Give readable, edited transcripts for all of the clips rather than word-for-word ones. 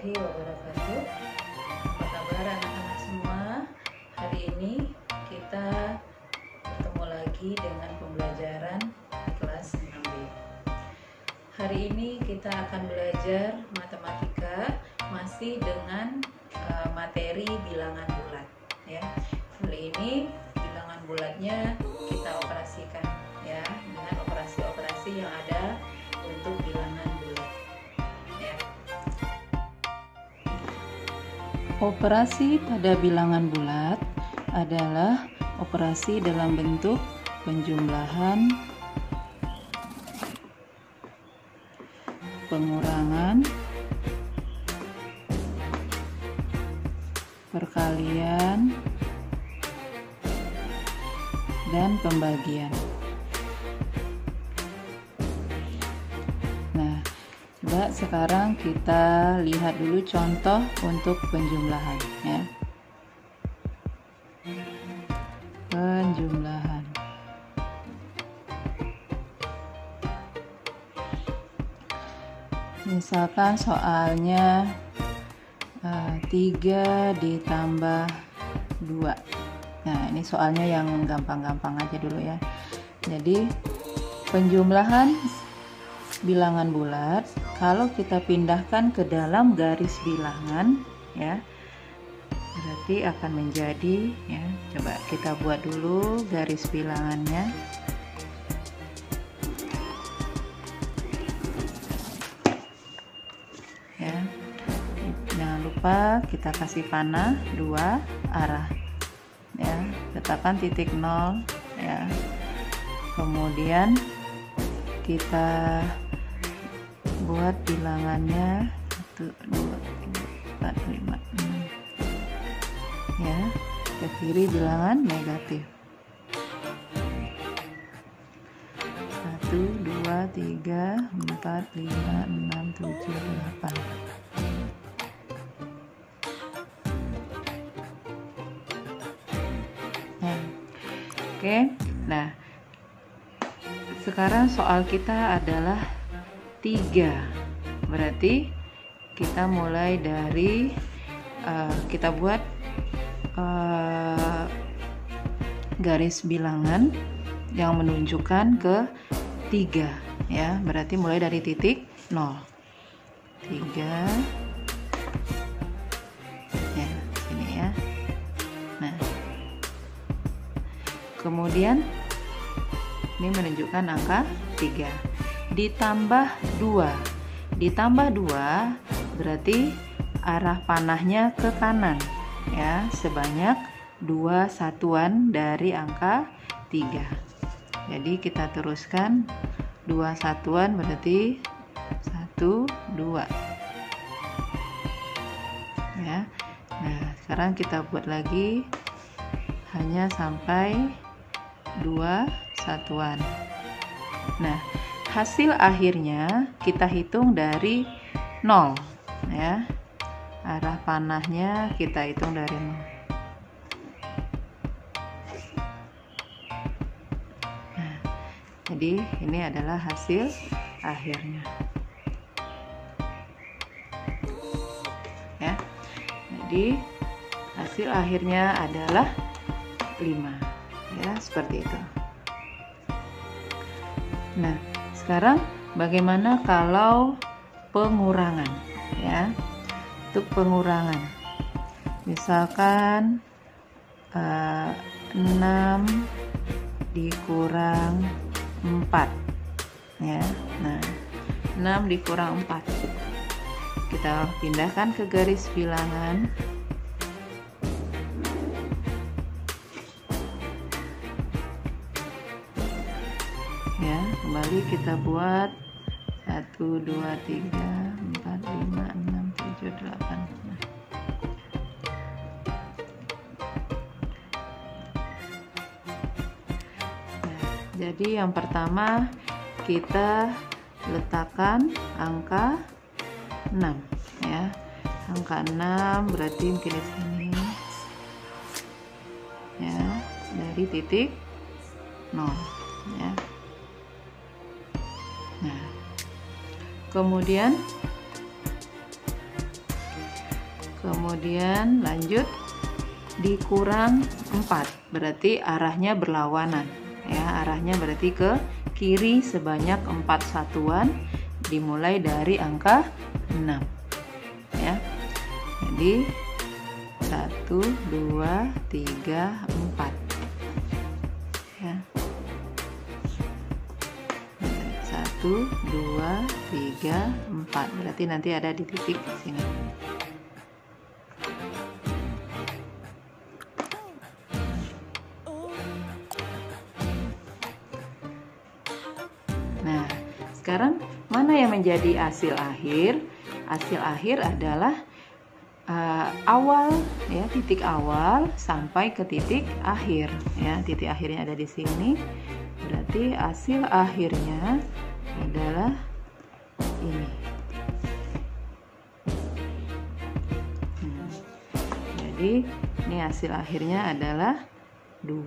warahmatullahi wabarakatuh. Apa kabar anak-anak semua? Hari ini kita bertemu lagi dengan pembelajaran di kelas 6B. Hari ini kita akan belajar matematika masih dengan materi bilangan bulat ya. Kali ini bilangan bulatnya kita operasikan ya dengan operasi-operasi yang ada untuk bilangan bulat. Operasi pada bilangan bulat adalah operasi dalam bentuk penjumlahan, pengurangan, perkalian, dan pembagian. Nah, coba sekarang kita lihat dulu contoh untuk penjumlahan ya. Penjumlahan. Misalkan soalnya 3 ditambah 2. Nah, ini soalnya yang gampang-gampang aja dulu ya. Jadi, penjumlahan bilangan bulat kalau kita pindahkan ke dalam garis bilangan ya, berarti akan menjadi ya, coba kita buat dulu garis bilangannya. Ya. Jangan lupa kita kasih panah 2 arah. Ya, letakkan titik 0 ya. Kemudian kita buat bilangannya 1, 2, 3, 4, 5, 6 ya, ke kiri bilangan negatif 1, 2, 3, 4, 5, 6, 7, 8. Oke, nah sekarang soal kita adalah 3, berarti kita mulai dari kita buat garis bilangan yang menunjukkan ke 3 ya, berarti mulai dari titik 0. 3 ya, sini ya. Nah, kemudian ini menunjukkan angka 3 ditambah 2. Ditambah 2 berarti arah panahnya ke kanan ya, sebanyak 2 satuan dari angka 3. Jadi kita teruskan 2 satuan berarti 1, 2 ya. Nah, sekarang kita buat lagi hanya sampai 2 satuan. Nah, hasil akhirnya kita hitung dari 0 ya. Arah panahnya kita hitung dari 0. Nah, jadi ini adalah hasil akhirnya. Ya. Jadi hasil akhirnya adalah 5. Ya, seperti itu. Nah, sekarang bagaimana kalau pengurangan ya? Untuk pengurangan misalkan 6 dikurang 4 ya. Nah, 6 dikurang 4 kita pindahkan ke garis bilangan. Ya, kembali kita buat 1, 2, 3, 4, 5, 6, 7, 8. Nah. Jadi yang pertama kita letakkan angka 6 ya. Angka 6 berarti mungkin di sini ya, dari titik 0 ya. Nah, kemudian kemudian lanjut dikurang 4, berarti arahnya berlawanan ya, arahnya berarti ke kiri sebanyak 4 satuan dimulai dari angka 6 ya. Jadi 1, 2, 3, 4 ya. 1, 2, 3, 4, berarti nanti ada di titik sini. Nah, sekarang mana yang menjadi hasil akhir? Hasil akhir adalah awal ya, titik awal sampai ke titik akhir ya. Titik akhirnya ada di sini. Berarti hasil akhirnya adalah ini. Jadi ini hasil akhirnya adalah 2.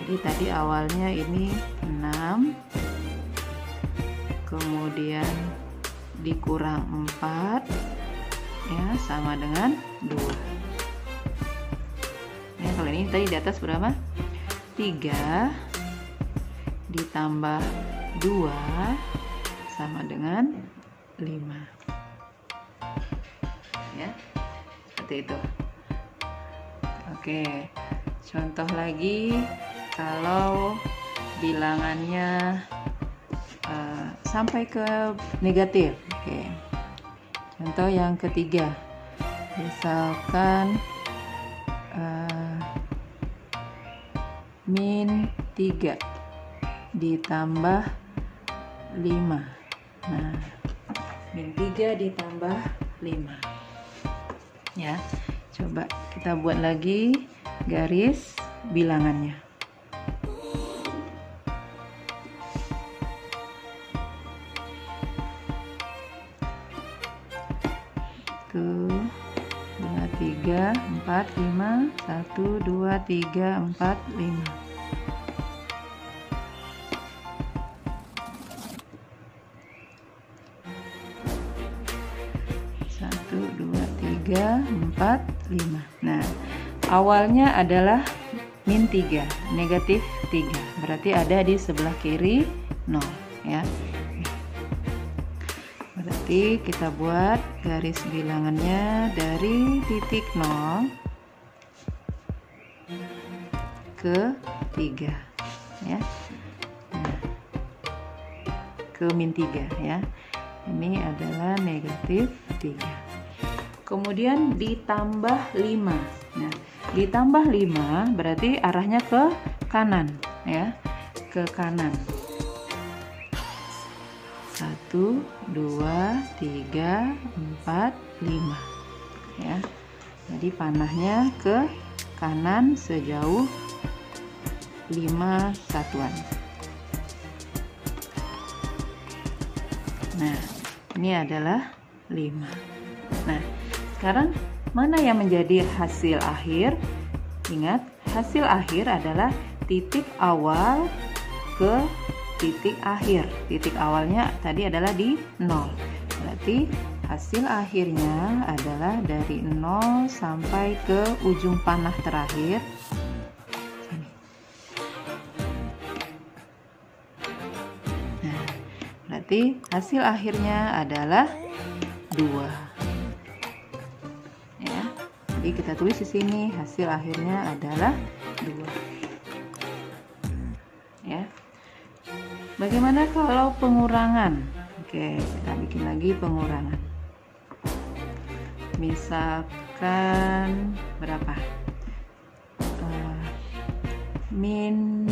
Jadi tadi awalnya ini 6, kemudian dikurang 4 ya, sama dengan 2 ya. Kalau ini tadi di atas berapa? 3 ditambah 2 sama dengan 5 ya, seperti itu. Oke, contoh lagi kalau bilangannya sampai ke negatif. Oke, contoh yang ketiga, misalkan min 3 ditambah 5. Nah, min 3 ditambah 5 ya. Coba kita buat lagi garis bilangannya. Tuh, 2, 3, 4, 5, 1, 2, 3, 4, 5. Satu, 2, 3, 4, 5. Nah, awalnya adalah min 3, negatif 3. Berarti ada di sebelah kiri 0 ya. Berarti kita buat garis bilangannya dari titik 0 ke 3 ya. Nah, ke min 3 ya. Ini adalah negatif 3. Kemudian ditambah 5. Nah, ditambah 5 berarti arahnya ke kanan ya, ke kanan. 1, 2, 3, 4, 5 ya. Jadi panahnya ke kanan sejauh 5 satuan. Nah, ini adalah 5. Nah, sekarang mana yang menjadi hasil akhir? Ingat, hasil akhir adalah titik awal ke titik akhir. Titik awalnya tadi adalah di 0. Berarti hasil akhirnya adalah dari 0 sampai ke ujung panah terakhir. Sini. Nah, berarti hasil akhirnya adalah 2. Ya. Jadi kita tulis di sini hasil akhirnya adalah 2. Ya. Bagaimana kalau pengurangan? Oke, kita bikin lagi pengurangan. Misalkan berapa? Min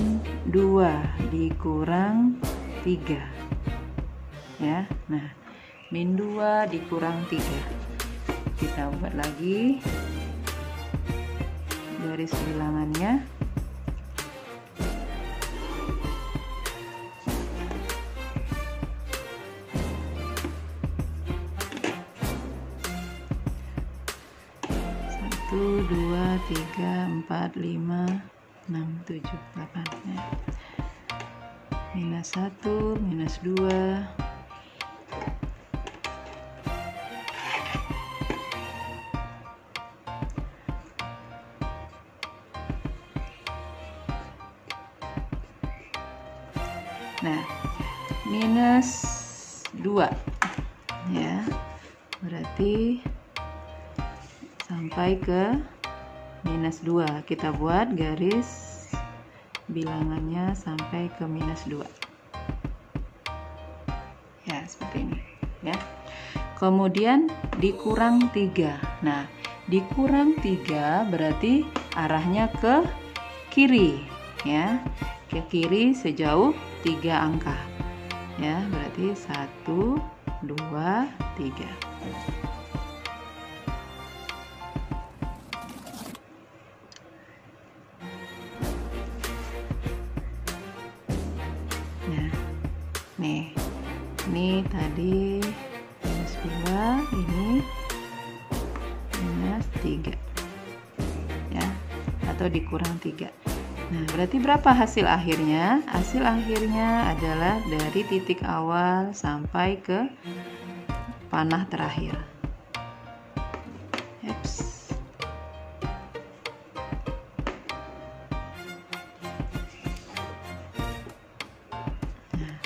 2 dikurang 3. Ya. Nah, min 2 dikurang 3. Kita buat lagi garis bilangannya. Satu, 2, 3, 4, 5, 6, 7, 8 ya. Minus 1, minus 2. Nah, minus 2 ya, berarti sampai ke minus 2. Kita buat garis bilangannya sampai ke minus 2 ya, seperti ini ya. Kemudian dikurang 3. Nah, dikurang 3 berarti arahnya ke kiri ya, ke kiri sejauh 3 angka ya, berarti 1, 2, 3. Nah, nih, ini tadi minus 2, ini minus 3 ya, atau dikurang 3. Nah, berarti berapa hasil akhirnya? Hasil akhirnya adalah dari titik awal sampai ke panah terakhir. Eps. Nah,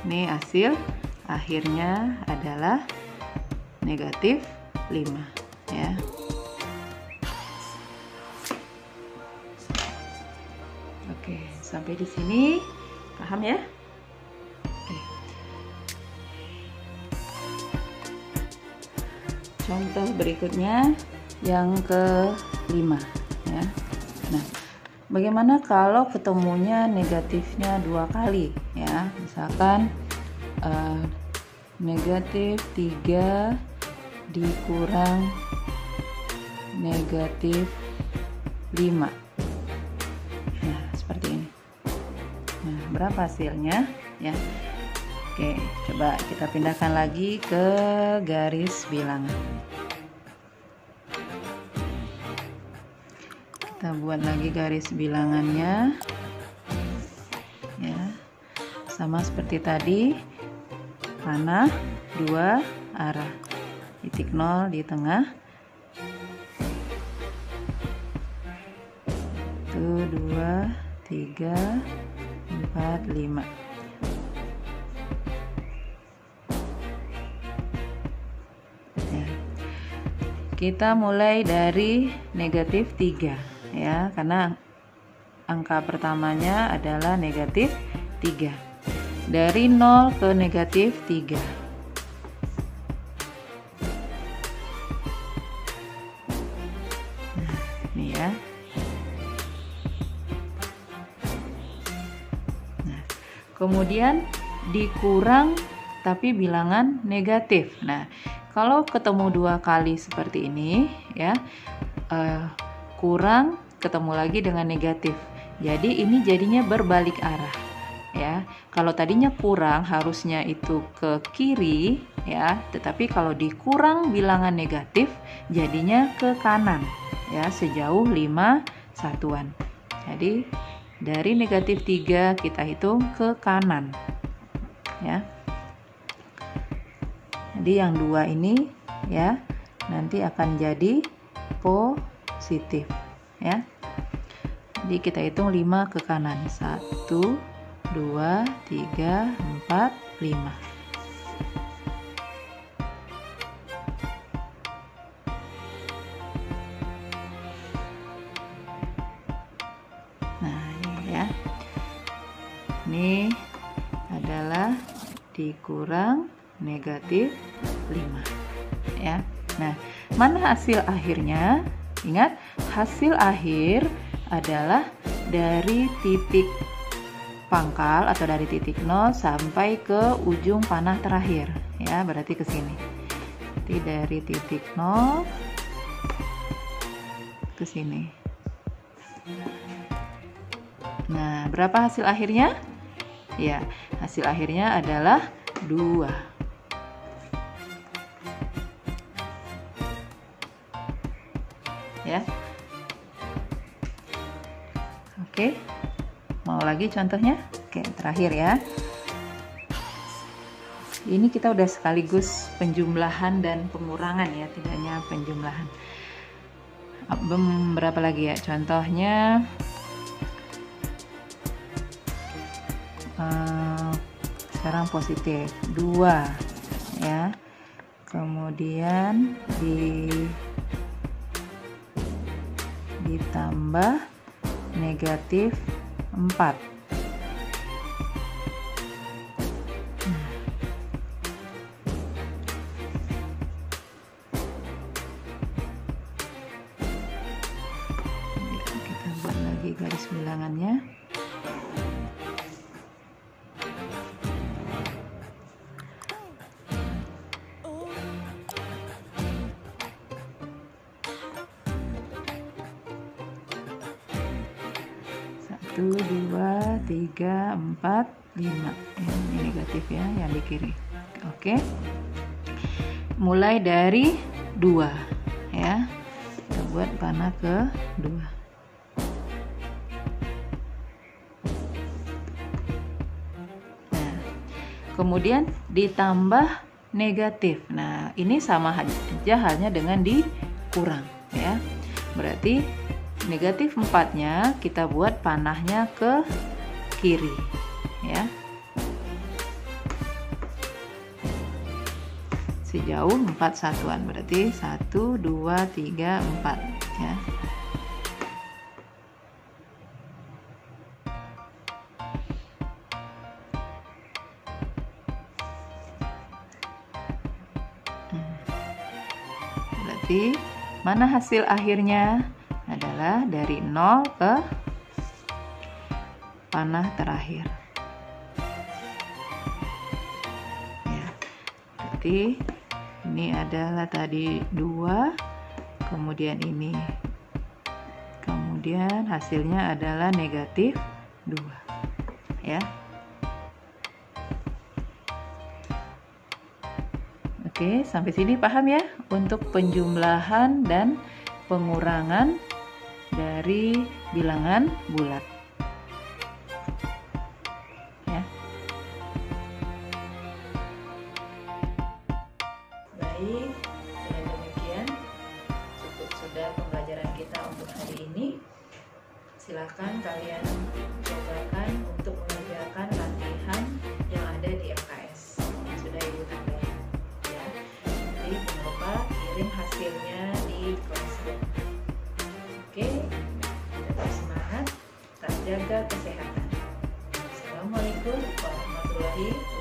ini hasil akhirnya adalah negatif 5 ya. Oke, sampai di sini paham ya? Oke. Contoh berikutnya yang ke-5 ya. Nah, bagaimana kalau ketemunya negatifnya 2 kali ya? Misalkan negatif 3 dikurang negatif 5. Nah, seperti ini. Nah, berapa hasilnya ya? Oke, coba kita pindahkan lagi ke garis bilangan. Kita buat lagi garis bilangannya ya, sama seperti tadi, panah 2 arah, titik 0 di tengah, 1, 2, 3, 4, 5. Ya. Kita mulai dari negatif 3 ya, karena angka pertamanya adalah negatif 3. Dari 0 ke negatif 3. Nah, ini ya. Nah, kemudian dikurang tapi bilangan negatif. Nah, kalau ketemu 2 kali seperti ini ya, kurang ketemu lagi dengan negatif. Jadi ini jadinya berbalik arah. Ya, kalau tadinya kurang harusnya itu ke kiri ya, tetapi kalau dikurang bilangan negatif jadinya ke kanan ya, sejauh 5 satuan. Jadi dari negatif 3 kita hitung ke kanan ya. Jadi yang 2 ini ya nanti akan jadi positif ya. Jadi kita hitung 5 ke kanan, 1, 2, 3, 4, 5. Nah, ini ya. Ini adalah dikurang negatif 5 ya. Nah, mana hasil akhirnya? Ingat, hasil akhir adalah dari titik pangkal atau dari titik 0 sampai ke ujung panah terakhir ya, berarti ke sini. Jadi dari titik 0 ke sini. Nah, berapa hasil akhirnya? Ya, hasil akhirnya adalah 2. Ya. Oke. Mau lagi contohnya? Oke, terakhir ya. Ini kita udah sekaligus penjumlahan dan pengurangan ya, tidak hanya penjumlahan. Berapa lagi ya? Contohnya sekarang positif 2 ya, kemudian ditambah negatif 4. Kita buat lagi garis bilangannya. Satu, 2, 3, 4, 5. Ini negatif ya, yang di kiri. Oke. Mulai dari 2 ya. Kita buat panah ke 2. Nah, kemudian ditambah negatif. Nah, ini sama aja halnya dengan dikurang ya. Berarti negatif 4-nya kita buat panahnya ke kiri ya, sejauh 4 satuan, berarti 1, 2, 3, 4 ya. Berarti mana hasil akhirnya? Adalah dari 0 ke panah terakhir ya. Berarti ini adalah tadi 2, kemudian ini, kemudian hasilnya adalah negatif 2 ya. Oke, sampai sini paham ya untuk penjumlahan dan pengurangan dari bilangan bulat ya. Baik, dengan demikian cukup sudah pembelajaran kita untuk hari ini. Silakan kalian cobakan untuk mengerjakan latihan yang ada di LKS yang sudah Ibu tandai ya. Jadi jangan lupa kirim hasilnya di kelas. Oke, tetap semangat, tetap jaga kesehatan. Assalamualaikum warahmatullahi wabarakatuh.